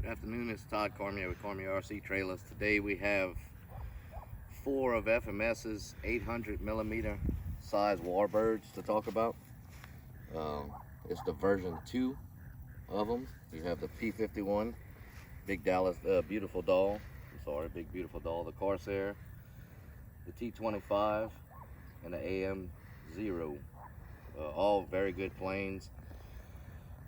Good afternoon, it's Todd Cormier with Cormier RC Trailers. Today we have 4 of FMS's 800mm size Warbirds to talk about. It's the version 2 of them. You have the P51, Big Dallas, Beautiful Doll. Big Beautiful Doll. The Corsair, the T25, and the AM0. All very good planes.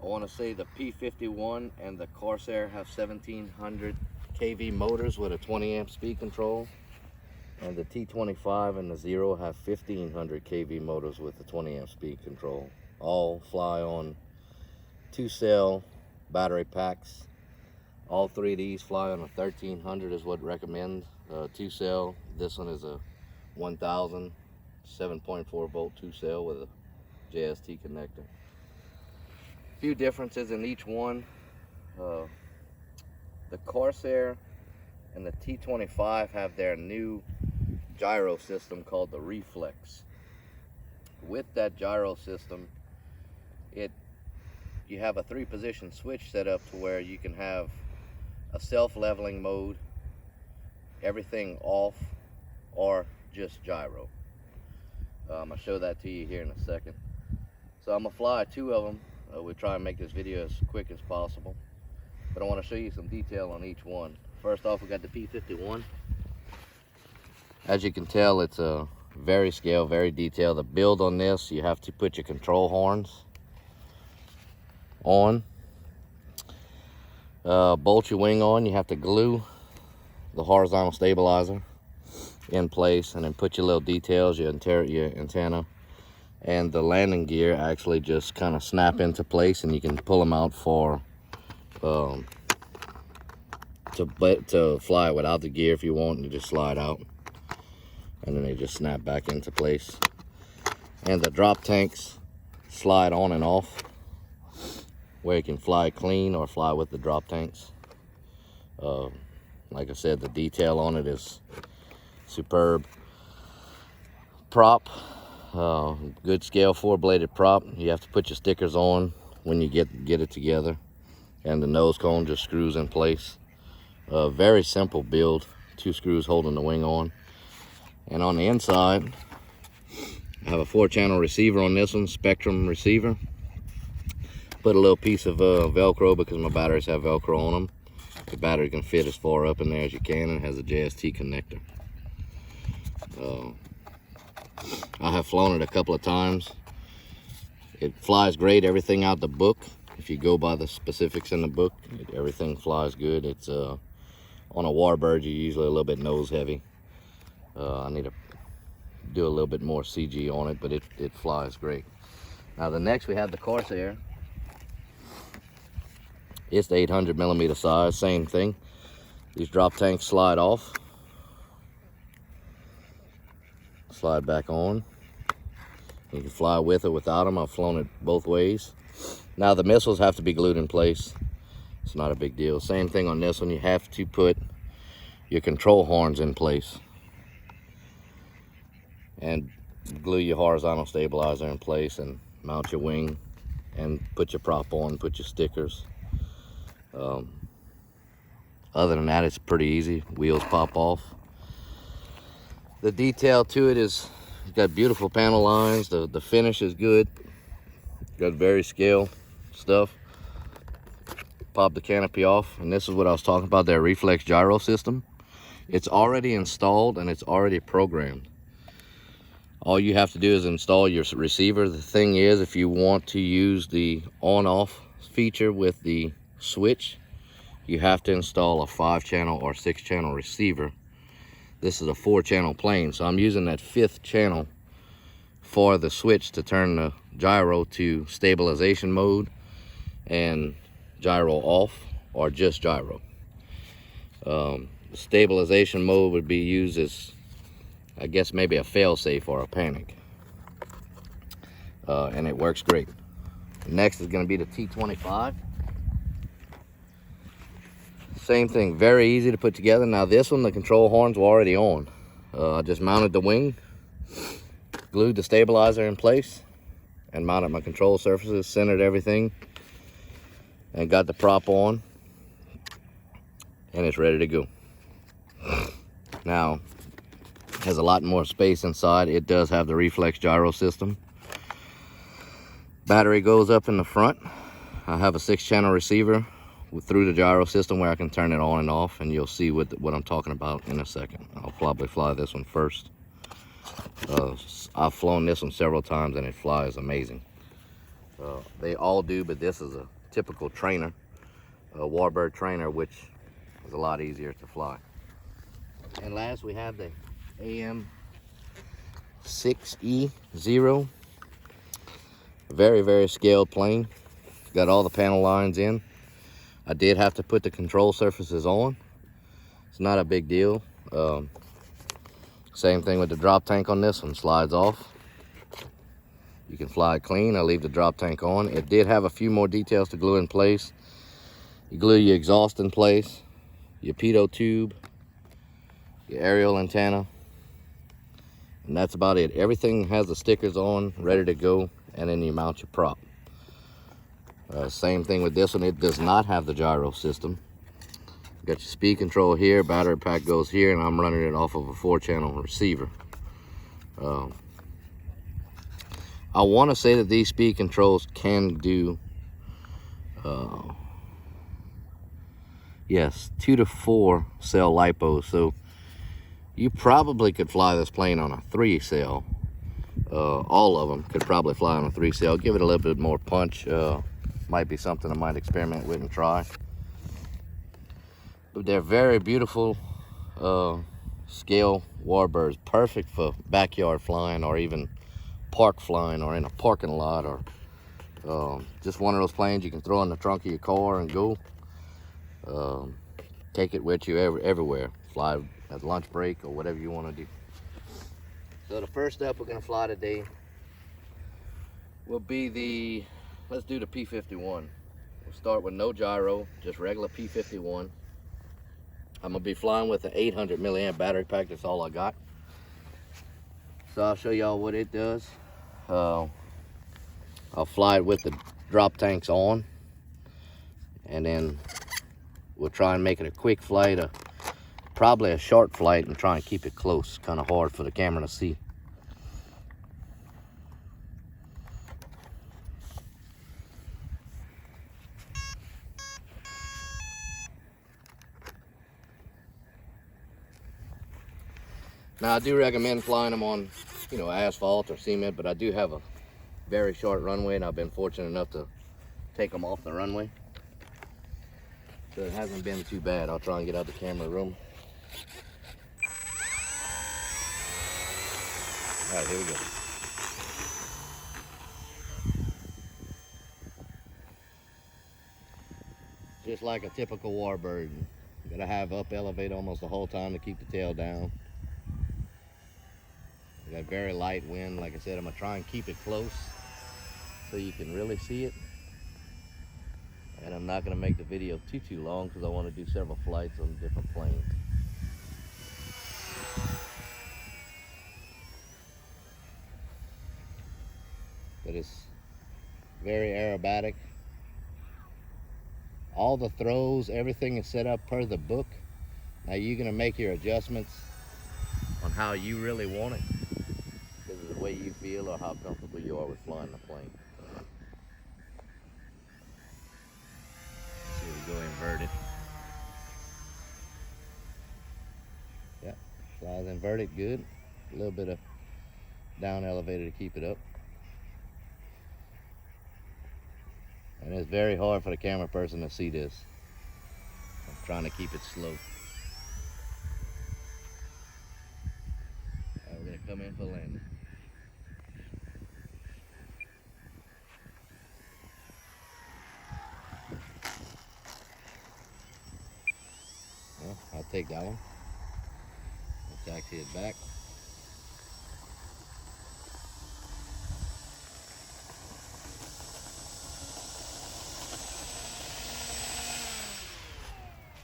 I want to say the P51 and the Corsair have 1700 kV motors with a 20 amp speed control, and the T25 and the Zero have 1500 kV motors with a 20 amp speed control. All fly on 2-cell battery packs. All 3 of these fly on a 1300 is what recommend 2-cell. This one is a 1000 7.4 volt 2-cell with a JST connector. Few differences in each one. The Corsair and the T25 have their new gyro system called the Reflex. With that gyro system, you have a 3-position switch set up to where you can have a self-leveling mode, everything off, or just gyro. I'm gonna show that to you here in a second. So I'm gonna fly 2 of them. We'll try and make this video as quick as possible, but I want to show you some detail on each one. First off, we got the P51. As you can tell, it's a very scale, very detailed. The build on this, you have to put your control horns on, bolt your wing on. You have to glue the horizontal stabilizer in place, and then put your little details, your antenna, and the landing gear actually just kind of snap into place, and you can pull them out for to fly without the gear if you want. You just slide out and then they just snap back into place. And the drop tanks slide on and off, where you can fly clean or fly with the drop tanks. Like I said, the detail on it is superb. Prop, good scale 4-bladed prop. You have to put your stickers on when you get it together, and the nose cone just screws in place. Very simple build, 2 screws holding the wing on. And on the inside, I have a 4-channel receiver on this one, Spectrum receiver. Put a little piece of Velcro because my batteries have Velcro on them. The battery can fit as far up in there as you can, and it has a JST connector. I have flown it a couple of times. It flies great, everything out the book. If you go by the specifics in the book, everything flies good. It's on a Warbird, you're usually a little bit nose heavy. I need to do a little bit more CG on it, but it flies great. Now the next we have the Corsair. It's the 800mm size, same thing. These drop tanks slide off, slide back on. You can fly with or without them. I've flown it both ways. Now the missiles have to be glued in place. It's not a big deal. Same thing on this one. You have to put your control horns in place and glue your horizontal stabilizer in place, and mount your wing and put your prop on, put your stickers. Other than that, it's pretty easy. Wheels pop off. The detail to it is, it's got beautiful panel lines. The finish is good. Got very scale stuff. Pop the canopy off, and this is what I was talking about, that reflex gyro system. It's already installed and it's already programmed. All you have to do is install your receiver. The thing is, if you want to use the on-off feature with the switch, you have to install a 5-channel or 6-channel receiver. This is a 4-channel plane, so I'm using that 5th channel for the switch to turn the gyro to stabilization mode and gyro off, or just gyro. Stabilization mode would be used as, I guess, maybe a fail-safe or a panic. And it works great. Next is going to be the T25. Same thing, very easy to put together. Now this one, the control horns were already on. I just mounted the wing, glued the stabilizer in place, and mounted my control surfaces, centered everything, and got the prop on. and it's ready to go. Now, it has a lot more space inside. It does have the reflex gyro system. Battery goes up in the front. I have a 6-channel receiver through the gyro system where I can turn it on and off, and you'll see what I'm talking about in a second. I'll probably fly this one first. I've flown this one several times and it flies amazing. They all do, but this is a typical trainer, a Warbird trainer, which is a lot easier to fly. And last we have the AM6E0. Very scaled plane. Got all the panel lines in. I did have to put the control surfaces on. It's not a big deal. Same thing with the drop tank on this one. Slides off. You can fly it clean. I leave the drop tank on. It did have a few more details to glue in place. You glue your exhaust in place, your pitot tube, your aerial antenna, and that's about it. Everything has the stickers on, ready to go, and then you mount your prop. Same thing with this one. It does not have the gyro system. You got your speed control here, battery pack goes here, and I'm running it off of a 4-channel receiver. I want to say that these speed controls can do, yes, 2 to 4 cell LiPo. So you probably could fly this plane on a 3-cell. All of them could probably fly on a 3-cell. Give it a little bit more punch. Might be something I might experiment with and try. But they're very beautiful scale Warbirds. Perfect for backyard flying, or even park flying, or in a parking lot, or just one of those planes you can throw in the trunk of your car and go. Take it with you everywhere. Fly at lunch break or whatever you want to do. So the first up we're going to fly today will be the, let's do the P51. We'll start with no gyro, just regular P51. I'm going to be flying with an 800 milliamp battery pack. That's all I got. So I'll show y'all what it does. I'll fly it with the drop tanks on, and then we'll try and make it a quick flight, probably a short flight, and try and keep it close. Kind of hard for the camera to see. Now I do recommend flying them on, asphalt or cement, but I do have a very short runway, and I've been fortunate enough to take them off the runway. So it hasn't been too bad. I'll try and get out the camera room. All right, here we go. Just like a typical Warbird. You gotta have up elevate almost the whole time to keep the tail down. We got very light wind. Like I said, I'm gonna try and keep it close so you can really see it. And I'm not gonna make the video too long because I want to do several flights on different planes. But it's very aerobatic. All the throws, everything is set up per the book. Now you're gonna make your adjustments on how you really want it, because of the way you feel or how comfortable you are with flying the plane. Here we go, inverted. Yeah, flies inverted, good. A little bit of down elevator to keep it up. And it's very hard for the camera person to see this. I'm trying to keep it slow. Alright, we're gonna come in for landing. Well, I'll take that one. I'll taxi it back.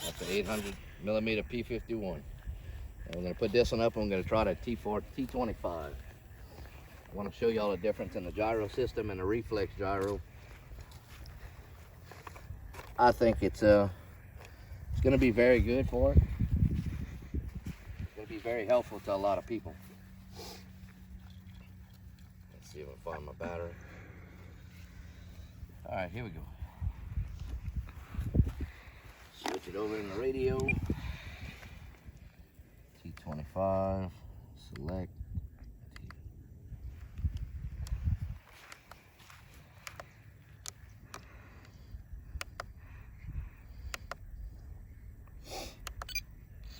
That's an 800 millimeter P51. And we're going to put this one up, and I'm going to try the T25. I want to show y'all the difference in the gyro system and the reflex gyro. I think it's It's going to be very good for it. It's going to be very helpful to a lot of people. Let's see if I can find my battery. All right, here we go. Switch it over in the radio. T25, select.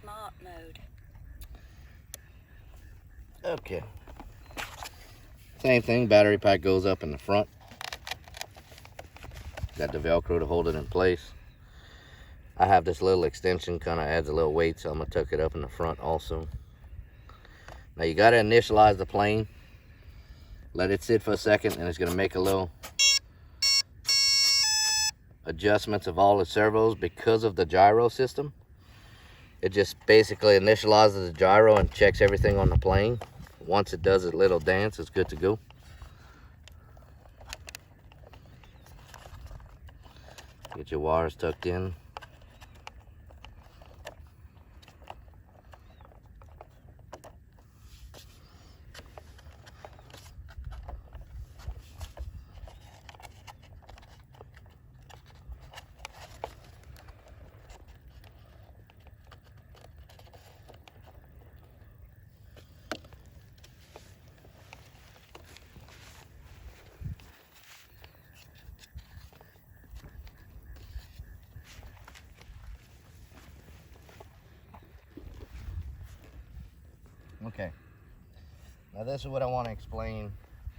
Smart mode. Okay. Same thing, battery pack goes up in the front. Got the Velcro to hold it in place. I have this little extension, kind of adds a little weight, so I'm gonna tuck it up in the front also. Now you gotta initialize the plane. Let it sit for a second, and it's gonna make a little adjustments of all the servos because of the gyro system. It just basically initializes the gyro and checks everything on the plane. Once it does its little dance, it's good to go. Get your wires tucked in. Okay, now this is what I want to explain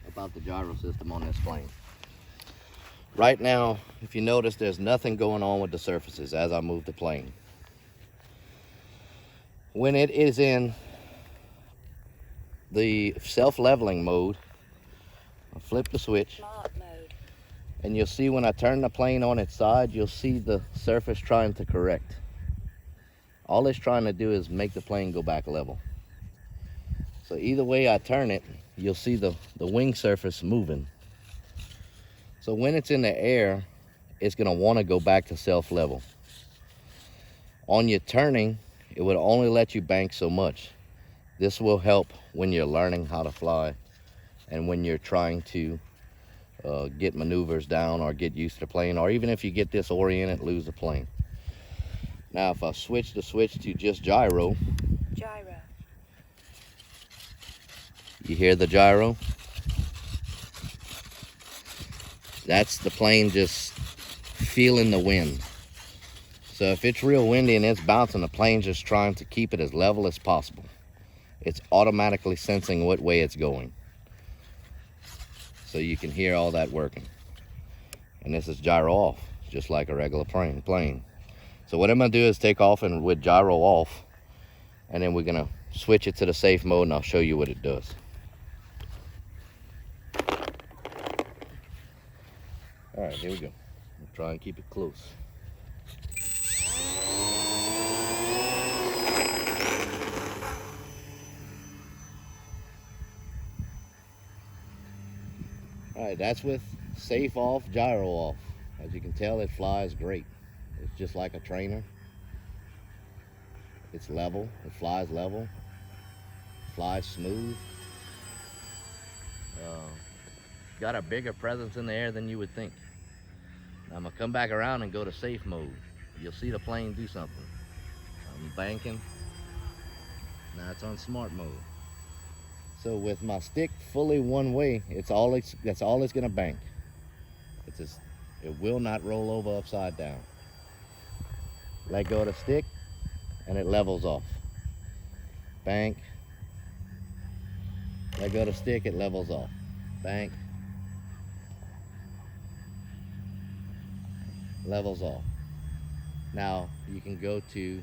about the gyro system on this plane. Right now, if you notice, there's nothing going on with the surfaces as I move the plane. When it is in the self-leveling mode, I'll flip the switch, Smart mode. and you'll see when I turn the plane on its side, you'll see the surface trying to correct. All it's trying to do is make the plane go back level. So either way I turn it, you'll see the wing surface moving. So when it's in the air, it's gonna wanna go back to self-level. On your turning, it would only let you bank so much. This will help when you're learning how to fly and when you're trying to get maneuvers down or get used to the plane, or even if you get disoriented, lose the plane. Now if I switch the switch to just gyro, Gyro. you hear the gyro? That's the plane just feeling the wind. So if it's real windy and it's bouncing, the plane's just trying to keep it as level as possible. It's automatically sensing what way it's going. So you can hear all that working. And this is gyro off, just like a regular plane. So what I'm gonna do is take off and with gyro off, and then we're gonna switch it to the safe mode and I'll show you what it does. All right, here we go. We'll try and keep it close. All right, that's with safe off, gyro off. As you can tell, it flies great. It's just like a trainer. It's level, it flies level, flies smooth. Got a bigger presence in the air than you would think. Now I'm gonna come back around and go to safe mode. You'll see the plane do something. I'm banking. Now it's on smart mode. So with my stick fully one way, that's all it's gonna bank. It will not roll over upside down. Let go of the stick and it levels off. Bank. Let go of the stick, it levels off. Bank. Levels off. Now you can go to,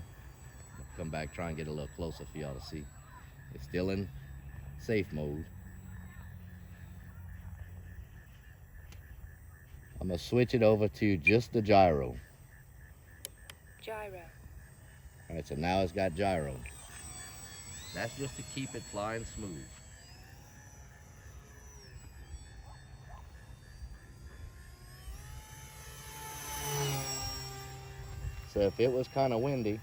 come back, try and get a little closer for y'all to see. It's still in safe mode. I'm gonna switch it over to just the gyro. Gyro. All right, so now it's got gyro. That's just to keep it flying smooth. So if it was kind of windy,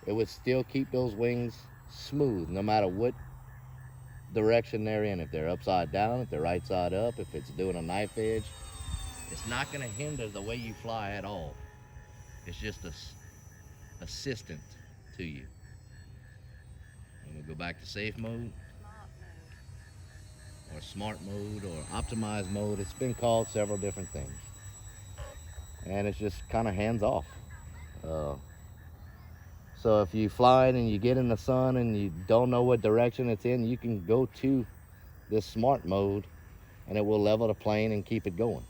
it would still keep those wings smooth no matter what direction they're in. If they're upside down, if they're right side up, if it's doing a knife edge, it's not going to hinder the way you fly at all. It's just a assistant to you. And we'll go back to safe mode, or smart mode, or optimized mode. It's been called several different things. And it's just kind of hands off. So if you fly and you get in the sun and you don't know what direction it's in, you can go to this smart mode and it will level the plane and keep it going.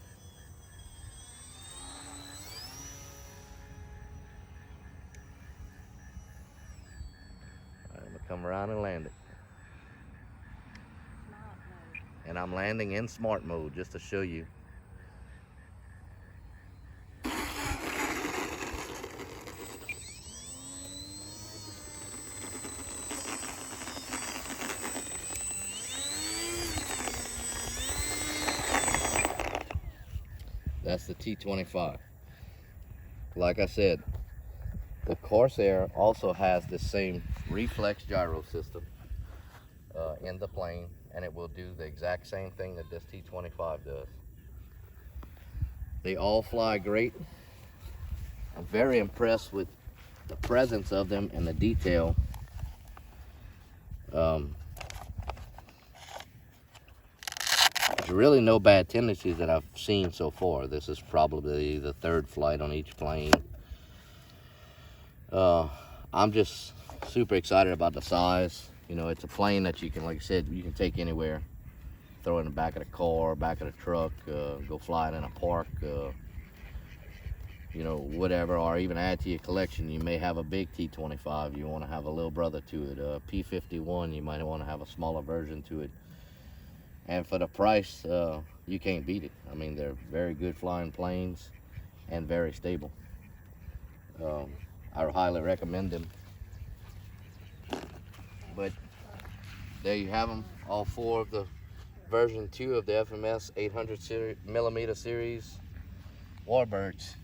All right, I'm gonna come around and land it. Smart mode. And I'm landing in smart mode just to show you. That's the T25. Like I said, the Corsair also has the same reflex gyro system in the plane, and it will do the exact same thing that this T25 does. They all fly great. I'm very impressed with the presence of them and the detail. There's really no bad tendencies that I've seen so far. This is probably the third flight on each plane. I'm just super excited about the size. You know, it's a plane that you can, like I said, you can take anywhere. Throw it in the back of the car, back of the truck, go fly it in a park, you know, whatever, or even add to your collection. You may have a big T25, you want to have a little brother to it. P51, you might want to have a smaller version to it. And for the price, you can't beat it. I mean, they're very good flying planes and very stable. I highly recommend them. But there you have them, all four of the version 2 of the FMS 800 millimeter series Warbirds.